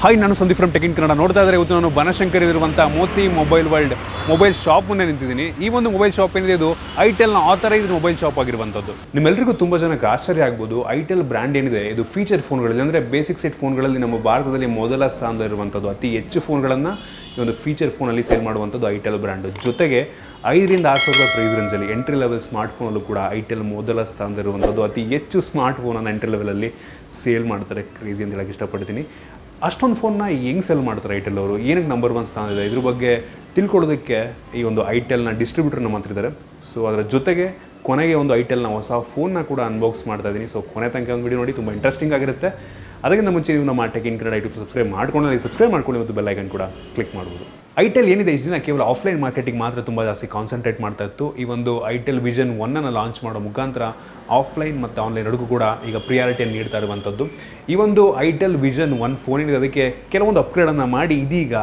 Hi, ನಾನು Sandeep from tech in Kannada. ನೋಡ್ತಾ ಇದ್ದಾರೆ ಇವತ್ತು ನಾನು ಬನಶಂಕರಿ ಇರುವಂಥ Moti mobile world mobile shop ಮುಂದೆ ನಿಂತಿದ್ದೀನಿ. ಈ ಒಂದು ಮೊಬೈಲ್ ಶಾಪ್ ಏನಿದೆ ಇದು ಐಟೆಲ್ನ ಆಥರೈಸ್ಡ್ ಮೊಬೈಲ್ ಶಾಪ್ ಆಗಿರುವಂಥದ್ದು. ನಿಮ್ಮೆಲ್ಲರಿಗೂ ತುಂಬ ಜನಕ್ಕೆ ಆಶ್ಚರ್ಯ ಆಗ್ಬೋದು. ಐಟೆಲ್ ಬ್ರ್ಯಾಂಡ್ ಏನಿದೆ ಇದು ಫೀಚರ್ ಫೋನ್ಗಳಲ್ಲಿ ಅಂದರೆ ಬೇಸಿಕ್ ಸೆಟ್ ಫೋನ್ಗಳಲ್ಲಿ ನಮ್ಮ ಭಾರತದಲ್ಲಿ ಮೊದಲ ಸ್ಥಾನದಲ್ಲಿರುವಂಥದ್ದು. ಅತಿ ಹೆಚ್ಚು ಫೋನ್ಗಳನ್ನು ಈ ಒಂದು ಫೀಚರ್ ಫೋನಲ್ಲಿ ಸೇಲ್ ಮಾಡುವಂಥದ್ದು ಐಟೆಲ್ ಬ್ರ್ಯಾಂಡು. ಜೊತೆಗೆ 5,000 to 6,000 ಪ್ರೈಸ್ ರೇಂಜಲ್ಲಿ ಎಂಟ್ರಿ ಲೆವೆಲ್ ಸ್ಮಾರ್ಟ್ ಫೋನಲ್ಲೂ ಕೂಡ ಐಟೆಲ್ ಮೊದಲ ಸ್ಥಾನದಲ್ಲಿರುವಂಥದ್ದು. ಅತಿ ಹೆಚ್ಚು ಸ್ಮಾರ್ಟ್ ಫೋನನ್ನು ಎಂಟ್ರಿ ಲೆವೆಲಲ್ಲಿ ಸೇಲ್ ಮಾಡ್ತಾರೆ. ಕ್ರೇಜಿ ಅಂತ ಹೇಳಕ್ಕೆ ಇಷ್ಟಪಡ್ತೀನಿ. ಅಷ್ಟೊಂದು ಫೋನ್ನ ಹೆಂಗೆ ಸೆಲ್ ಮಾಡ್ತಾರೆ ಐಟೆಲ್ ಅವರು, ಏನಕ್ಕೆ ನಂಬರ್ 1 ಸ್ಥಾನ ಇದೆ, ಇದ್ರ ಬಗ್ಗೆ ತಿಳ್ಕೊಳ್ಳೋದಕ್ಕೆ ಈ ಒಂದು ಐಟೆಲ್ನ ಡಿಸ್ಟ್ರಿಬ್ಯೂಟರ್ ನಮ್ಮ ಹತ್ರ ಇದ್ದಾರೆ. ಸೊ ಅದರ ಜೊತೆಗೆ ಕೊನೆಗೆ ಒಂದು ಐಟೆಲ್ನ ಹೊಸ ಫೋನ್ನ ಕೂಡ ಅನ್ಬಾಕ್ಸ್ ಮಾಡ್ತಾ ಇದ್ದೀನಿ. ಸೊ ಕೊನೆ ತನಕ ಒಂದು ವಿಡಿಯೋ ನೋಡಿ, ತುಂಬ ಇಂಟ್ರೆಸ್ಟಿಂಗ್ ಆಗಿರುತ್ತೆ. ಅದಕ್ಕಿಂತ ಮುಂಚೆ ನೀವು ನಮ್ಮ tech in Kannada YouTube subscribe ಮಾಡ್ಕೊಂಡು ಮತ್ತು ಬೆಲ್ ಐಕನ್ ಕೂಡ ಕ್ಲಿಕ್ ಮಾಡ್ಬೋದು. ಐಟೆಲ್ ಏನಿದೆ ಇಷ್ಟು ದಿನ ಕೇವಲ ಆಫ್ಲೈನ್ ಮಾರ್ಕೆಟಿಂಗ್ ಮಾತ್ರ ತುಂಬ ಜಾಸ್ತಿ ಕಾನ್ಸಂಟ್ರೇಟ್ ಮಾಡ್ತಾ ಇತ್ತು. ಈ ಒಂದು ಐಟೆಲ್ ವಿಷನ್ 1 ಲಾಂಚ್ ಮಾಡೋ ಮುಖಾಂತರ ಆಫ್ಲೈನ್ ಮತ್ತು ಆನ್ಲೈನ್ ಎರಡಕ್ಕೂ ಕೂಡ ಈಗ ಪ್ರಿಯಾರಿಟಿಯನ್ನು ನೀಡ್ತಾ ಇರುವಂಥದ್ದು. ಈ ಒಂದು ಐಟೆಲ್ ವಿಷನ್ 1 ಫೋನ್ ಏನಿದೆ ಅದಕ್ಕೆ ಕೆಲವೊಂದು ಅಪ್ಗ್ರೇಡನ್ನು ಮಾಡಿ ಇದೀಗ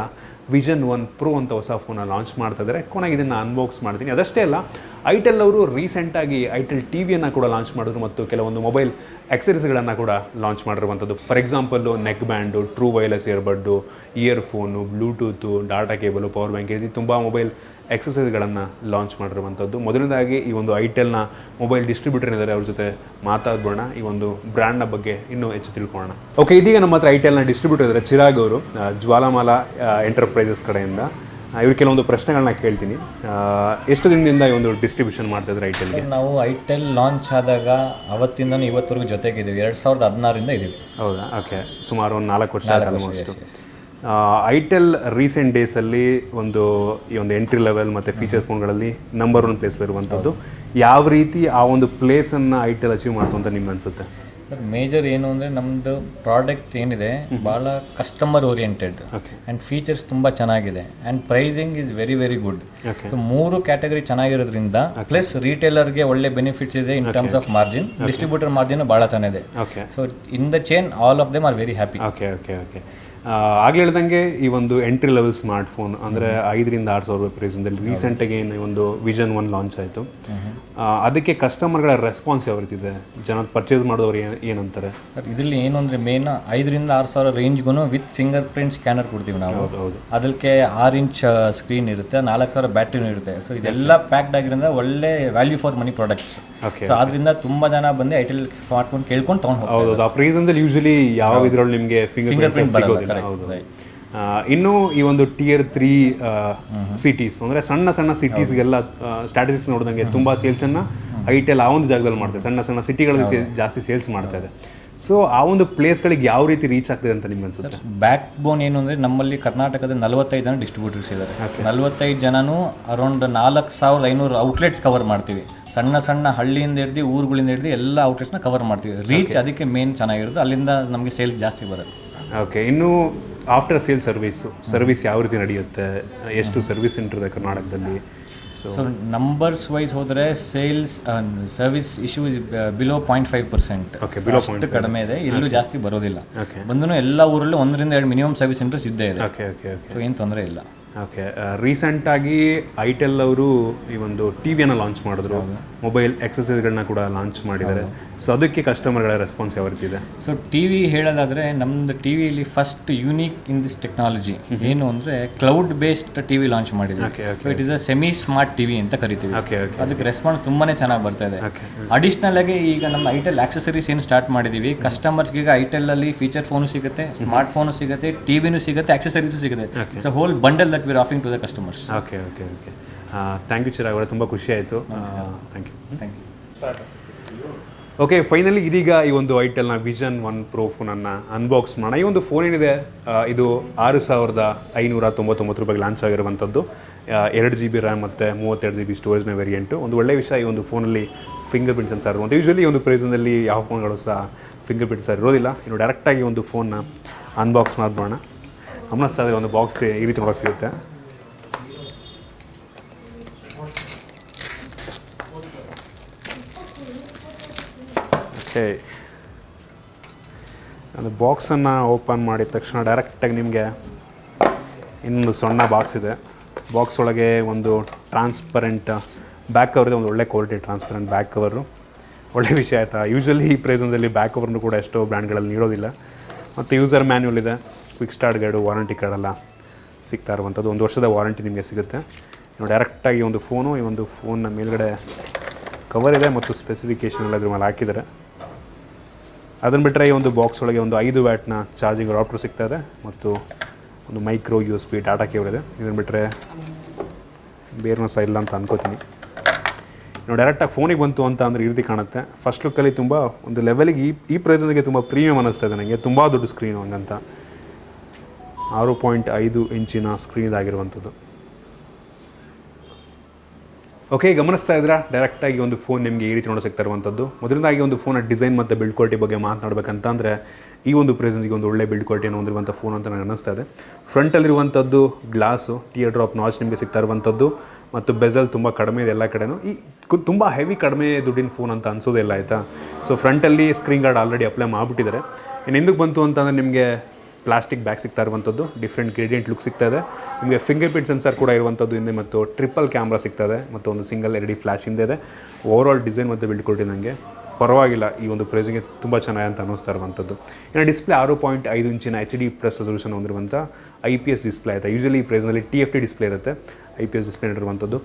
ವಿಷನ್ 1 Pro ಅಂತ ಹೊಸ ಫೋನನ್ನು ಲಾಂಚ್ ಮಾಡ್ತಾ ಇದ್ದಾರೆ. ಕೊನೆಗೆ ಇದನ್ನು ಅನ್ಬಾಕ್ಸ್ ಮಾಡ್ತೀನಿ. ಅದಷ್ಟೇ ಅಲ್ಲ, ಐಟೆಲ್ ಅವರು ರೀಸೆಂಟಾಗಿ ಐಟೆಲ್ ಟಿವಿಯನ್ನು ಕೂಡ ಲಾಂಚ್ ಮಾಡಿದ್ರು ಮತ್ತು ಕೆಲವೊಂದು ಮೊಬೈಲ್ ಆಕ್ಸೆಸರೀಸ್ಗಳನ್ನು ಕೂಡ ಲಾಂಚ್ ಮಾಡಿರುವಂಥದ್ದು. For example neck band, true wireless earbud, earphone, Bluetooth, data cable, power bank ಇದು ತುಂಬ ಮೊಬೈಲ್ ಆಕ್ಸೆಸರೀಸ್ಗಳನ್ನು ಲಾಂಚ್ ಮಾಡಿರುವಂಥದ್ದು. ಮೊದಲನೇದಾಗಿ ಈ ಒಂದು ಐಟೆಲ್ನ ಮೊಬೈಲ್ ಡಿಸ್ಟ್ರಿಬ್ಯೂಟರ್ ಇದ್ದಾರೆ, ಅವ್ರ ಜೊತೆ ಮಾತಾಡೋಣ, ಈ ಒಂದು ಬ್ರ್ಯಾಂಡ್ನ ಬಗ್ಗೆ ಇನ್ನೂ ಹೆಚ್ಚು ತಿಳ್ಕೊಳ್ಳೋಣ. ಓಕೆ, ಇದೀಗ ನಮ್ಮ ಹತ್ರ ಐಟೆಲ್ನ ಡಿಸ್ಟ್ರಿಬ್ಯೂಟರ್ ಇದ್ದಾರೆ ಚಿರಾಗ್ ಅವರು, ಜ್ವಾಲಾಮಾಲಾ ಎಂಟರ್ಪ್ರೈಸಸ್ ಕಡೆಯಿಂದ. ಇವ್ರು ಕೆಲವೊಂದು ಪ್ರಶ್ನೆಗಳನ್ನ ಕೇಳ್ತೀನಿ. ಎಷ್ಟು ದಿನದಿಂದ ಈ ಒಂದು ಡಿಸ್ಟ್ರಿಬ್ಯೂಷನ್ ಮಾಡ್ತಿದ್ರೆ ಐಟೆಲ್ಗೆ? ನಾವು ಐಟೆಲ್ ಲಾಂಚ್ ಆದಾಗ ಅವತ್ತಿಂದ ಇವತ್ತರೆಗೂ ಜೊತೆಗಿದ್ದೀವಿ. 2016ರಿಂದ ಇದ್ದೀವಿ. ಹೌದಾ? ಓಕೆ, ಸುಮಾರು ಒಂದು 4 ವರ್ಷ ಆಲ್ಮೋಸ್ಟ್. ಐಟೆಲ್ ರೀಸೆಂಟ್ ಡೇಸಲ್ಲಿ ಈ ಒಂದು ಎಂಟ್ರಿ ಲೆವೆಲ್ ಮತ್ತು ಫೀಚರ್ ಫೋನ್ಗಳಲ್ಲಿ ನಂಬರ್ 1 ಪ್ಲೇಸ್ ಇರುವಂಥದ್ದು. ಯಾವ ರೀತಿ ಆ ಒಂದು ಪ್ಲೇಸನ್ನು ಐಟೆಲ್ ಅಚೀವ್ ಮಾಡ್ತು ಅಂತ ನಿಮ್ಗೆ ಅನಿಸುತ್ತೆ? ಮೇಜರ್ ಏನು ಅಂದರೆ ನಮ್ಮದು ಪ್ರಾಡಕ್ಟ್ ಏನಿದೆ ಭಾಳ ಕಸ್ಟಮರ್ ಓರಿಯೆಂಟೆಡ್ ಆ್ಯಂಡ್ ಫೀಚರ್ಸ್ ತುಂಬ ಚೆನ್ನಾಗಿದೆ and pricing is very very good. So 3 category ಚೆನ್ನಾಗಿರೋದ್ರಿಂದ ಪ್ಲಸ್ ರೀಟೇಲರ್ಗೆ ಒಳ್ಳೆ ಬೆನಿಫಿಟ್ಸ್ ಇದೆ in terms of margin. Distributor margin ಭಾಳ ಚೆನ್ನಾಗಿದೆ. So in the chain all of them are very happy. Okay okay okay ಆಗಲೇ ಹೇಳ್ದಂಗೆ ಈ ಒಂದು ಎಂಟ್ರಿ ಲೆವೆಲ್ ಸ್ಮಾರ್ಟ್ ಫೋನ್ ಅಂದರೆ 5,000 to 6,000 ಪ್ರೈಸಿಂದಲ್ಲಿ ರೀಸೆಂಟಾಗಿ ಈ ಒಂದು ವಿಷನ್ 1 ಲಾಂಚ್ ಆಯಿತು. ಅದಕ್ಕೆ ಕಸ್ಟಮರ್ಗಳ ರೆಸ್ಪಾನ್ಸ್ ಯಾವ ರೀತಿ ಇದೆ? ಜನ ಪರ್ಚೇಸ್ ಮಾಡಿದವರು ಏನಂತಾರೆ? ಇದರಲ್ಲಿ ಏನು ಅಂದರೆ ಮೇನ್ 5,000 to 6,000 ರೇಂಜ್ಗೂ ವಿತ್ ಫಿಂಗರ್ ಪ್ರಿಂಟ್ ಸ್ಕ್ಯಾನರ್ ಕೊಡ್ತೀವಿ ನಾವು. ಅದಕ್ಕೆ 6 ಇಂಚ್ ಸ್ಕ್ರೀನ್ ಇರುತ್ತೆ, 4,000 ಬ್ಯಾಟ್ರಿನೂ ಇರುತ್ತೆ. ಸೊ ಇದೆಲ್ಲ ಪ್ಯಾಕ್ಡ್ ಆಗಿರೋದ್ರಿಂದ ಒಳ್ಳೆ value for money products. So ಅದರಿಂದ ತುಂಬ ಜನ ಬಂದು ಐಟೆಲ್ ಸ್ಮಾರ್ಟ್ಫೋನ್ ಕೇಳ್ಕೊಂಡು ತೊಗೊಂಡು ಹೋಗ್ತಾರೆ. ಆ ಪ್ರೈಸಲ್ಲಿ ಯೂಶಲಿ ಯಾವ ಇದರಲ್ಲಿ ನಿಮಗೆ ಫಿಂಗರ್ ಪ್ರಿಂಟ್ ಸಿಗೋದಿಲ್ಲ. ಇನ್ನು ಈ ಒಂದು Tier 3 ಸಿಟೀಸ್ ಅಂದರೆ ಸಣ್ಣ ಸಿಟೀಸ್ಗೆಲ್ಲ ಸ್ಟ್ಯಾಟಿಸ್ಟಿಕ್ಸ್ ನೋಡಿದಂಗೆ ತುಂಬ ಸೇಲ್ಸನ್ನು ಐಟೆಲ್ ಆ ಒಂದು ಜಾಗದಲ್ಲಿ ಮಾಡ್ತಾರೆ. ಸಣ್ಣ ಸಿಟಿಗಳಲ್ಲಿ ಜಾಸ್ತಿ ಸೇಲ್ಸ್ ಮಾಡ್ತಾ ಇದೆ. ಸೊ ಆ ಒಂದು ಪ್ಲೇಸ್ಗಳಿಗೆ ಯಾವ ರೀತಿ ರೀಚ್ ಆಗ್ತದೆ ಅಂತ ನಿಮ್ಗೆ ಅನ್ಸುತ್ತೆ? ಬ್ಯಾಕ್ ಬೋನ್ ಏನು ಅಂದರೆ ನಮ್ಮಲ್ಲಿ ಕರ್ನಾಟಕದ 45 ಜನ ಡಿಸ್ಟ್ರಿಬ್ಯೂಟರ್ಸ್ ಇದ್ದಾರೆ. 45 ಜನನೂ ಅರೌಂಡ್ 4,500 ಔಟ್ಲೆಟ್ಸ್ ಕವರ್ ಮಾಡ್ತೀವಿ. ಸಣ್ಣ ಹಳ್ಳಿಯಿಂದ ಹಿಡಿದು ಊರುಗಳಿಂದ ಹಿಡಿದು ಎಲ್ಲ ಔಟ್ಲೆಟ್ಸ್ನ ಕವರ್ ಮಾಡ್ತೀವಿ. ರೀಚ್ ಅದಕ್ಕೆ ಮೇನ್ ಚೆನ್ನಾಗಿರುತ್ತೆ, ಅಲ್ಲಿಂದ ನಮಗೆ ಸೇಲ್ಸ್ ಜಾಸ್ತಿ ಬರುತ್ತೆ. ಓಕೆ, ಇನ್ನು ಆಫ್ಟರ್ ಸೇಲ್ ಸರ್ವಿಸ್ ಯಾವ ರೀತಿ ನಡೆಯುತ್ತೆ? ಎಷ್ಟು ಸರ್ವಿಸ್ ಸೆಂಟರ್ ಇದೆ ಕರ್ನಾಟಕದಲ್ಲಿ? ಸೊ ನಂಬರ್ಸ್ ವೈಸ್ ಹೋದರೆ ಸೇಲ್ಸ್ ಸರ್ವಿಸ್ ಇಶ್ಯೂ ಬಿಲೋ 0.5%. ಅಷ್ಟು ಕಡಿಮೆ ಇದೆ, ಎಲ್ಲೂ ಜಾಸ್ತಿ ಬರೋದಿಲ್ಲ. ಬಂದೂ ಎಲ್ಲ ಊರಲ್ಲೂ 1 to 2 ಮಿನಿಮಮ್ ಸರ್ವಿಸ್ ಸೆಂಟರ್ಸ್ ಇದ್ದೇ ಇದೆ. ಸೊ ಏನು ತೊಂದರೆ ಇಲ್ಲ. ಓಕೆ, ರೀಸೆಂಟಾಗಿ ಐಟೆಲ್ ಅವರು ಈ ಒಂದು ಟಿವಿಯನ್ನು ಲಾಂಚ್ ಮಾಡಿದ್ರು, ಮೊಬೈಲ್ ಆಕ್ಸೆಸರೀಸ್ಗಳನ್ನ ಕೂಡ ಲಾಂಚ್ ಮಾಡಿದ್ದಾರೆ. ಸೊ ಅದಕ್ಕೆ ಕಸ್ಟಮರ್ಗಳ ರೆಸ್ಪಾನ್ಸ್ ಯಾವ ರೀತಿ ಇದೆ? ಸೊ ಟಿವಿ ಹೇಳೋದಾದರೆ ನಮ್ಮದು ಟಿವಿಯಲ್ಲಿ first unique in this technology ಏನು ಅಂದರೆ ಕ್ಲೌಡ್ ಬೇಸ್ಡ್ ಟಿವಿ ಲಾಂಚ್ ಮಾಡಿದ್ವಿ. It is a semi smart TV ಅಂತ ಕರಿತೀವಿ. ಅದಕ್ಕೆ ರೆಸ್ಪಾನ್ಸ್ ತುಂಬಾ ಚೆನ್ನಾಗಿ ಬರ್ತಾ ಇದೆ. ಅಡಿಷ್ನಲ್ ಆಗಿ ಈಗ ನಮ್ಮ ಐಟೆಲ್ ಆಕ್ಸೆಸರೀಸ್ ಏನು ಸ್ಟಾರ್ಟ್ ಮಾಡಿದ್ದೀವಿ, ಕಸ್ಟಮರ್ಸ್ಗೆ ಈಗ ಐಟೆಲ್ಲಲ್ಲಿ ಫೀಚರ್ ಫೋನು ಸಿಗುತ್ತೆ, ಸ್ಮಾರ್ಟ್ ಫೋನು ಸಿಗುತ್ತೆ, ಟಿವಿನೂ ಸಿಗುತ್ತೆ, ಆಕ್ಸೆಸರೀಸು ಸಿಗುತ್ತೆ. It's a whole bundle that we are offering to the customers. Okay okay okay thank you Chirag ಅವರೇ, ತುಂಬ ಖುಷಿ ಆಯಿತು. Thank you. ಓಕೆ, ಫೈನಲಿ ಇದೀಗ ಈ ಒಂದು ಐಟೆಲ್ನ ವಿಷನ್ 1 Pro ಫೋನನ್ನು ಅನ್ಬಾಕ್ಸ್ ಮಾಡೋಣ. ಈ ಒಂದು ಫೋನ್ ಏನಿದೆ ಇದು 6,599 ರೂಪಾಯಿಗೆ ಲಾಂಚ್ ಆಗಿರುವಂಥದ್ದು. 2 GB ರ್ಯಾಮ್ ಮತ್ತು 32 GB ಸ್ಟೋರೇಜ್ನ ವೇರಿಯಂಟು. ಒಂದು ಒಳ್ಳೆಯ ವಿಷಯ, ಈ ಒಂದು ಫೋನಲ್ಲಿ ಫಿಂಗರ್ ಪ್ರಿಂಟ್ ಸೆನ್ಸರ್ ಇರುವಂಥ. ಯೂಶ್ವಲಿ ಈ ಒಂದು ಪ್ರೈಸಲ್ಲಿ ಯಾವ ಫೋನ್ಗಳು ಸಹ ಫಿಂಗರ್ ಪ್ರಿಂಟ್ ಸೆನ್ಸರ್ ಇರೋದಿಲ್ಲ. ಇನ್ನು ಡೈರೆಕ್ಟಾಗಿ ಒಂದು ಫೋನ್ನ ಅನ್ಬಾಕ್ಸ್ ಮಾಡ್ಬೋಣ. ಗಮನಿಸ್ತಾ ಇದ್ದರೆ ಒಂದು ಬಾಕ್ಸ್ ಈ ರೀತಿ ನೋಡೋಕೆ ಸಿಗುತ್ತೆ. ಓಕೆ, ಒಂದು ಬಾಕ್ಸನ್ನು ಓಪನ್ ಮಾಡಿದ ತಕ್ಷಣ ಡೈರೆಕ್ಟಾಗಿ ನಿಮಗೆ ಇನ್ನೊಂದು ಸಣ್ಣ ಬಾಕ್ಸ್ ಇದೆ. ಬಾಕ್ಸ್ ಒಳಗೆ ಒಂದು ಟ್ರಾನ್ಸ್ಪರೆಂಟ್ ಬ್ಯಾಕ್ ಕವರ್ ಇದೆ, ಒಂದು ಒಳ್ಳೆ ಕ್ವಾಲಿಟಿ ಟ್ರಾನ್ಸ್ಪರೆಂಟ್ ಬ್ಯಾಕ್ ಕವರು. ಒಳ್ಳೆ ವಿಷಯ ಆಯಿತಾ. ಯೂಶ್ವಲಿ ಈ ಪ್ರೈಸಲ್ಲಿ ಬ್ಯಾಕ್ ಕವರ್ನು ಕೂಡ ಎಷ್ಟೋ ಬ್ರ್ಯಾಂಡ್ಗಳಲ್ಲಿ ನೀಡೋದಿಲ್ಲ. ಮತ್ತು ಯೂಸರ್ ಮ್ಯಾನ್ಯುವಲ್ ಇದೆ, ಕ್ವಿಕ್ ಸ್ಟಾರ್ಟ್ ಗೈಡು, ವಾರಂಟಿ ಕಾರ್ಡೆಲ್ಲ ಸಿಗ್ತಾ ಇರುವಂಥದ್ದು. 1 ವರ್ಷದ ವಾರಂಟಿ ನಿಮಗೆ ಸಿಗುತ್ತೆ. ನೀವು ಡೈರೆಕ್ಟಾಗಿ ಒಂದು ಫೋನು, ಈ ಒಂದು ಫೋನ್ನ ಮೇಲ್ಗಡೆ ಕವರ್ ಇದೆ ಮತ್ತು ಸ್ಪೆಸಿಫಿಕೇಷನ್ ಎಲ್ಲ ಇದ್ರ ಮೇಲೆ ಹಾಕಿದ್ದಾರೆ. ಅದನ್ನು ಬಿಟ್ಟರೆ ಈ ಒಂದು ಬಾಕ್ಸ್ ಒಳಗೆ ಒಂದು 5 ವ್ಯಾಟ್ನ ಚಾರ್ಜಿಂಗ್ ಅಡಾಪ್ಟರ್ ಸಿಗ್ತಾ ಇದೆ ಮತ್ತು ಒಂದು ಮೈಕ್ರೋ USB ಡಾಟಾ ಕೇಬಲ್ ಇದೆ. ಇದನ್ನು ಬಿಟ್ಟರೆ ಬೇರೆ ಸಹ ಇಲ್ಲ ಅಂತ ಅನ್ಕೋತೀನಿ. ನೀವು ಡೈರೆಕ್ಟಾಗಿ ಫೋನಿಗೆ ಬಂತು ಅಂತ ಅಂದರೆ ಈ ರೀತಿ ಕಾಣುತ್ತೆ. ಫಸ್ಟ್ ಲುಕ್ಕಲ್ಲಿ ತುಂಬ ಒಂದು ಲೆವೆಲಿಗೆ ಈ ಪ್ರೈಸಿಗೆ ತುಂಬ ಪ್ರೀಮಿಯಮ್ ಅನ್ನಿಸ್ತಾ ಇದೆ ನನಗೆ. ತುಂಬ ದೊಡ್ಡ ಸ್ಕ್ರೀನು ಹಂಗಂತ. 6.5 ಇಂಚಿನ ಸ್ಕ್ರೀನ್ ಇದಾಗಿರುವಂಥದ್ದು. ಓಕೆ, ಗಮನಿಸ್ತಾ ಇದ್ರೆ ಡೈರೆಕ್ಟಾಗಿ ಒಂದು ಫೋನ್ ನಿಮಗೆ ಈ ರೀತಿ ನೋಡೋ ಸಿಗ್ತಾ ಇರುವಂಥದ್ದು. ಮೊದಲನೇದಾಗಿ ಒಂದು ಫೋನ ಡಿಸೈನ್ ಮತ್ತು ಬಿಲ್ಡ್ ಕ್ವಾಲಿಟಿ ಬಗ್ಗೆ ಮಾತನಾಡಬೇಕಂತಂದರೆ ಈ ಒಂದು ಪ್ರೆಸೆನ್ಸ್ಗೆ ಒಂದು ಒಳ್ಳೆ ಬಿಲ್ಡ್ ಕ್ವಾಲಿಟಿಯನ್ನು ಹೊಂದಿರುವಂಥ ಫೋನ್ ಅಂತ ನನಗೆ ಅನ್ನಿಸ್ತಾ ಇದೆ. ಫ್ರಂಟಲ್ಲಿರುವಂಥದ್ದು ಗ್ಲಾಸು, ಟಿಯರ್ ಡ್ರಾಪ್ ನಾಚ್ ನಿಮಗೆ ಸಿಗ್ತಾ ಇರುವಂಥದ್ದು ಮತ್ತು ಬೆಜಲ್ ತುಂಬ ಕಡಿಮೆ ಇದೆ ಎಲ್ಲ ಕಡೆನೂ. ಈ ತುಂಬ ಹೆವಿ ಕಡಿಮೆ ದುಡ್ಡಿನ ಫೋನ್ ಅಂತ ಅನಿಸೋದೇ ಇಲ್ಲ, ಆಯಿತಾ. ಸೊ ಫ್ರಂಟಲ್ಲಿ ಸ್ಕ್ರೀನ್ ಗಾರ್ಡ್ ಆಲ್ರೆಡಿ ಅಪ್ಲೈ ಮಾಡಿಬಿಟ್ಟಿದ್ದಾರೆ. ಇನ್ನು ಹಿಂದಕ್ಕೆ ಬಂತು ಅಂತಂದರೆ ನಿಮಗೆ ಪ್ಲಾಸ್ಟಿಕ್ ಬ್ಯಾಗ್ ಸಿಗ್ತಾ ಇರುವಂಥದ್ದು, ಡಿಫ್ರೆಂಟ್ ಗ್ರೇಡಿಯಂಟ್ ಲುಕ್ ಸಿಗ್ತಾ ಇದೆ. ನಿಮಗೆ ಫಿಂಗರ್ ಪ್ರಿಂಟ್ ಸೆನ್ಸರ್ ಕೂಡ ಇರುವಂಥದ್ದು ಹಿಂದೆ ಮತ್ತು ಟ್ರಿಪಲ್ ಕ್ಯಾಮ್ರಾ ಸಿಗ್ತಾ ಇದೆ ಮತ್ತು ಒಂದು ಸಿಂಗಲ್ LED ಫ್ಲ್ಯಾಶ್ ಹಿಂದೆ ಇದೆ. ಓವರಾಲ್ ಡಿಸೈನ್ ಮತ್ತು ಬಿಲ್ಡ್ ಕ್ವಾಲಿಟಿ ನನಗೆ ಪರವಾಗಿಲ್ಲ, ಈ ಒಂದು ಪ್ರೈಸಿಗೆ ತುಂಬ ಚೆನ್ನಾಗಿ ಅಂತ ಅನ್ನಿಸ್ತಾ ಇರುವಂಥದ್ದು. ಇನ್ನು ಡಿಸ್ಪ್ಲೇ 6.5 ಇಂಚಿನ HD+ ರೆಸಲ್ಯೂಷನ್ ಹೊಂದಿರುವಂಥ IPS ಡಿಸ್ಪ್ಲೇ ಆಯಿತಾ. ಯೂಶಲಿ ಈ ಪ್ರೈಸ್ನಲ್ಲಿ TFT ಡಿಸ್ಪ್ಲೇ ಇರುತ್ತೆ, IPS ಡಿಸ್ಪ್ಲೇ ಇರುವಂಥದ್ದು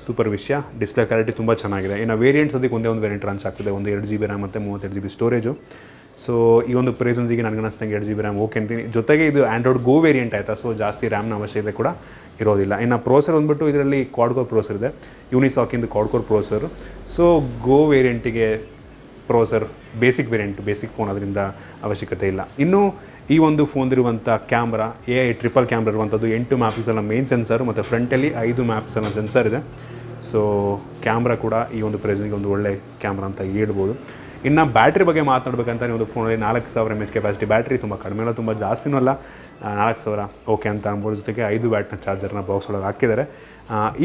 ಸೂಪರ್ ವಿಷಯ. ಡಿಸ್ಪ್ಲೇ ಕ್ವಾಲಿಟಿ ತುಂಬ ಚೆನ್ನಾಗಿದೆ. ಇನ್ನು ವೇರಿಯಂಟ್ಸ್ ಅದಕ್ಕೆ ಒಂದೇ ಒಂದು ವೇರಿಯಂಟ್ ಲಾಂಚ್ ಆಗ್ತದೆ, ಒಂದು 2GB ರ್ಯಾಮ್ ಮತ್ತು 32GB ಸ್ಟೋರೇಜು. ಸೊ ಈ ಒಂದು ಪ್ರೈಸನ್ಸಿಗೆ ನನಗೆ ಅನ್ನಿಸ್ತಂಗೆ 2GB ರ್ಯಾಮ್ ಓಕೆ ಅಂತೀನಿ. ಜೊತೆಗೆ ಇದು ಆ್ಯಂಡ್ರಾಯ್ಡ್ ಗೋ ವೇರಿಯಂಟ್ ಆಯಿತಾ, ಸೊ ಜಾಸ್ತಿ ರ್ಯಾಮ್ನ ಅವಶ್ಯಕತೆ ಕೂಡ ಇರೋದಿಲ್ಲ. ಇನ್ನು ಪ್ರೋಸರ್ ಬಂದುಬಿಟ್ಟು ಇದರಲ್ಲಿ ಕ್ವಾಡ್ ಕೋರ್ ಪ್ರೋಸರ್ ಇದೆ, ಯೂನಿಸಾಕಿಂದು quad core processor. So go ವೇರಿಯಂಟಿಗೆ processor basic variant, basic phone ಅದರಿಂದ ಅವಶ್ಯಕತೆ ಇಲ್ಲ. ಇನ್ನು ಈ ಒಂದು ಫೋನ್ದಿರುವಂಥ ಕ್ಯಾಮ್ರಾ AI ಟ್ರಿಪಲ್ ಕ್ಯಾಮ್ರಾ ಇರುವಂಥದ್ದು, 8 ಮೆಗಾಪಿಕ್ಸೆಲ್ನ ಮೇನ್ ಸೆನ್ಸರ್ ಮತ್ತು ಫ್ರಂಟಲ್ಲಿ 5 ಮೆಗಾಪಿಕ್ಸೆಲ್ನ ಸೆನ್ಸರ್ ಇದೆ. ಸೊ ಕ್ಯಾಮ್ರಾ ಕೂಡ ಈ ಒಂದು ಪ್ರೈಸಿಗೆ ಒಂದು ಒಳ್ಳೆ ಕ್ಯಾಮ್ರಾ ಅಂತ ಹೇಳ್ಬೋದು. ಇನ್ನು ಬ್ಯಾಟ್ರಿ ಬಗ್ಗೆ ಮಾತನಾಡಬೇಕಂತ ಒಂದು ಫೋನಲ್ಲಿ 4000 mAh ಕೆಪಾಸಿಟಿ ಬ್ಯಾಟ್ರಿ, ತುಂಬ ಕಡಿಮೆ ಅಲ್ಲ, ತುಂಬ ಜಾಸ್ತಿನೂ ಅಲ್ಲ. 4000 ಓಕೆ ಅಂತ ಅನ್ಬೋದು. ಜೊತೆಗೆ 5 ವ್ಯಾಟ್ನ ಚಾರ್ಜರ್ನ ಬಾಕ್ಸ್ ಒಳಗೆ ಹಾಕಿದ್ದಾರೆ.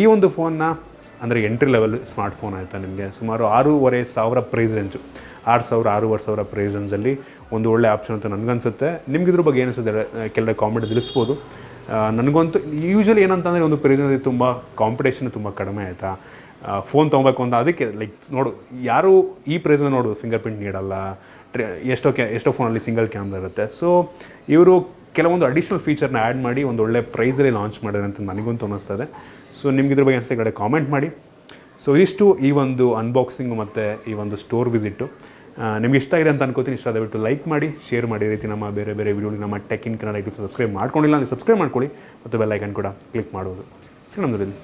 ಈ ಒಂದು ಫೋನ್ನ ಅಂದರೆ ಎಂಟ್ರಿ ಲೆವೆಲ್ ಸ್ಮಾರ್ಟ್ ಫೋನ್ ಆಯಿತಾ, ನಿಮಗೆ ಸುಮಾರು 6500 ಪ್ರೈಸ್ ರೇಂಜು, 6000-6500 ಪ್ರೈಸ್ ರೇಂಜಲ್ಲಿ ಒಂದು ಒಳ್ಳೆ ಆಪ್ಷನ್ ಅಂತ ನನಗನ್ಸುತ್ತೆ. ನಿಮ್ಗೆ ಇದ್ರ ಬಗ್ಗೆ ಏನಿಸುತ್ತೆ ಕೆಲವು ಕಾಮೆಂಟ್ ತಿಳಿಸ್ಬೋದು. ನನಗಂತೂ ಯೂಶ್ವಲಿ ಏನಂತಂದರೆ ಒಂದು ಪ್ರೈಸ್ನಲ್ಲಿ ತುಂಬ ಕಾಂಪಿಟೇಷನ್ ತುಂಬ ಕಡಿಮೆ ಆಯಿತಾ. ಫೋನ್ ತೊಗೊಬೇಕು ಅಂತ ಅದಕ್ಕೆ ಲೈಕ್ ನೋಡು, ಯಾರು ಈ ಪ್ರೈಸ್ನ ನೋಡು ಫಿಂಗರ್ ಪ್ರಿಂಟ್ ನೀಡಲ್ಲ, ಎಷ್ಟೋ ಫೋನಲ್ಲಿ ಸಿಂಗಲ್ ಕ್ಯಾಮ್ರಾ ಇರುತ್ತೆ. ಸೊ ಇವರು ಕೆಲವೊಂದು ಅಡಿಷ್ನಲ್ ಫೀಚರ್ನ ಆ್ಯಡ್ ಮಾಡಿ ಒಂದು ಒಳ್ಳೆ ಪ್ರೈಸಲ್ಲಿ ಲಾಂಚ್ ಮಾಡಿದ್ದಾರೆ ಅಂತ ನನಗಂತೂ ಅನ್ನಿಸ್ತದೆ. ಸೊ ನಿಮ್ಗೆ ಇದ್ರ ಬಗ್ಗೆ ಅನಿಸ್ತಾ ಕಡೆ ಕಾಮೆಂಟ್ ಮಾಡಿ. ಸೊ ಇಷ್ಟು ಈ ಒಂದು ಅನ್ಬಾಕ್ಸಿಂಗು ಮತ್ತು ಈ ಒಂದು ಸ್ಟೋರ್ ವಿಸಿಟ್ಟು. ನಿಮ್ಗೆ ಇಷ್ಟ ಇದೆ ಅಂತ ಅನ್ಕೋತೀನಿ. ಇಷ್ಟ ದಯವಿಟ್ಟು ಲೈಕ್ ಮಾಡಿ, ಶೇರ್ ಮಾಡಿ. ಈ ರೀತಿ ನಮ್ಮ ಬೇರೆ ಬೇರೆ ವೀಡಿಯೋಗೆ ನಮ್ಮ tech in Kannada YouTube subscribe ಮಾಡ್ಕೊಂಡಿಲ್ಲ ಅಂದರೆ ಸಬ್ಸ್ಕ್ರೈಬ್ ಮಾಡ್ಕೊಳ್ಳಿ ಮತ್ತು ಬೆಲ್ ಐಕನ್ ಕೂಡ ಕ್ಲಿಕ್ ಮಾಡೋದು. ಸಿಗೋಣ ನಮ್ಮಲ್ಲಿ.